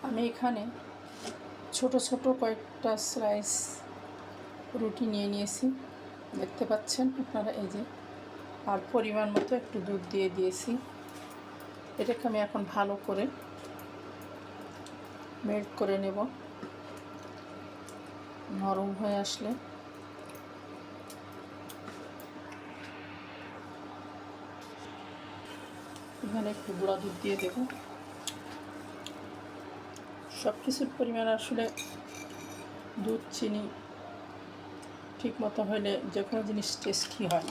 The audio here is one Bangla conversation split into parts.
আমি এখানে ছোট ছোট কয়েকটা স্লাইস রুটি নিয়ে নিয়েছি, দেখতে পাচ্ছেন আপনারা, এই যে। আর পরিমাণ মতো একটু দুধ দিয়ে দিয়েছি। এটাকে আমি এখন ভালো করে মেল্ট করে নেব। নরম হয়ে আসলে এখানে একটু গুঁড়া দুধ দিয়ে দেব। সব কিছুর পরিমাণ আসলে দুধ চিনি ঠিক মতো হলে যে কোনো জিনিস টেস্টি হয়।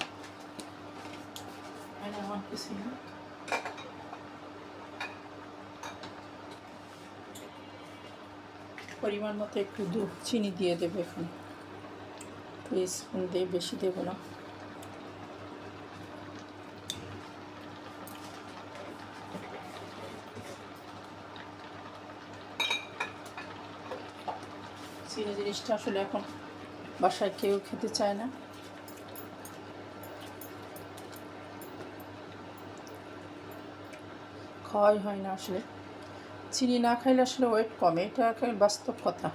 আমার কিছু না, পরিমাণ মতো একটু দুধ চিনি দিয়ে দেবো এখানে। 2 স্পুন দিয়ে, বেশি দেবো না। চিনি জিনিসটা আসলে এখন বাসায় কেউ খেতে চায় না। খাওয়াই হয় না আসলে। চিনি না খাইলে আসলে ওয়েট কমে, এটা একটা বাস্তব কথা।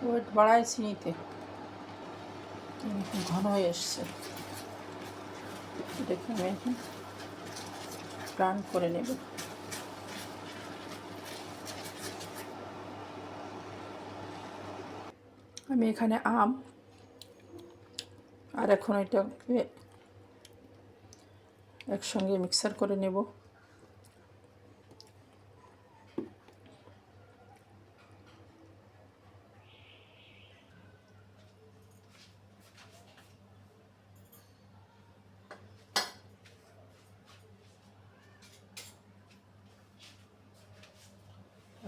ওয়েট বাড়ায় চিনিতে। ঘন হয়ে এসছে, এটাকে আমি এখন ব্রাউন করে নেব। আমি এখানে আম আর এখন এটাকে একসঙ্গে মিক্সার করে নেব।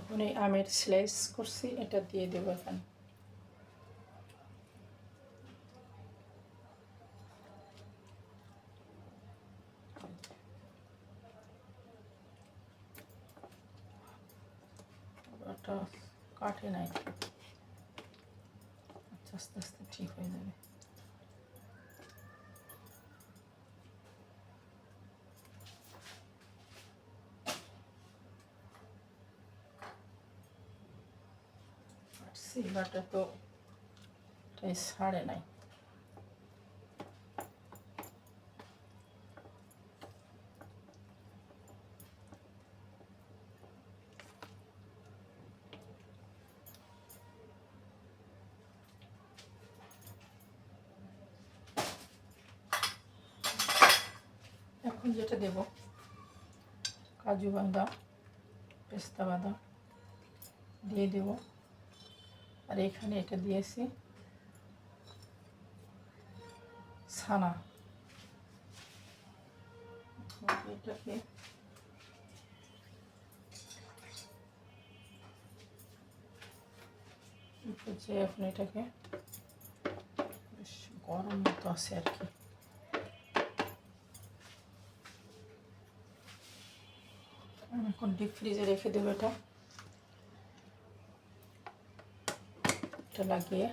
এখন এই আমের স্লাইস করছি, এটা দিয়ে দেবো এখানে। ওটা কাটে নাই, আস্তে আস্তে ঠিক হয়ে যাবে। সিলভারটা তো ছাড়ে নাই। এখন যেটা দেব, কাজু বাদাম, পেস্তা বাদাম দিয়ে দেব। আর এখানে এটা দিয়েছি ছানা। এটাকে এখন এটাকে বেশ গরম মতো আছে আর কি। আমি এখন ডিপ ফ্রিজে রেখে দেবো। এটা লাগিয়ে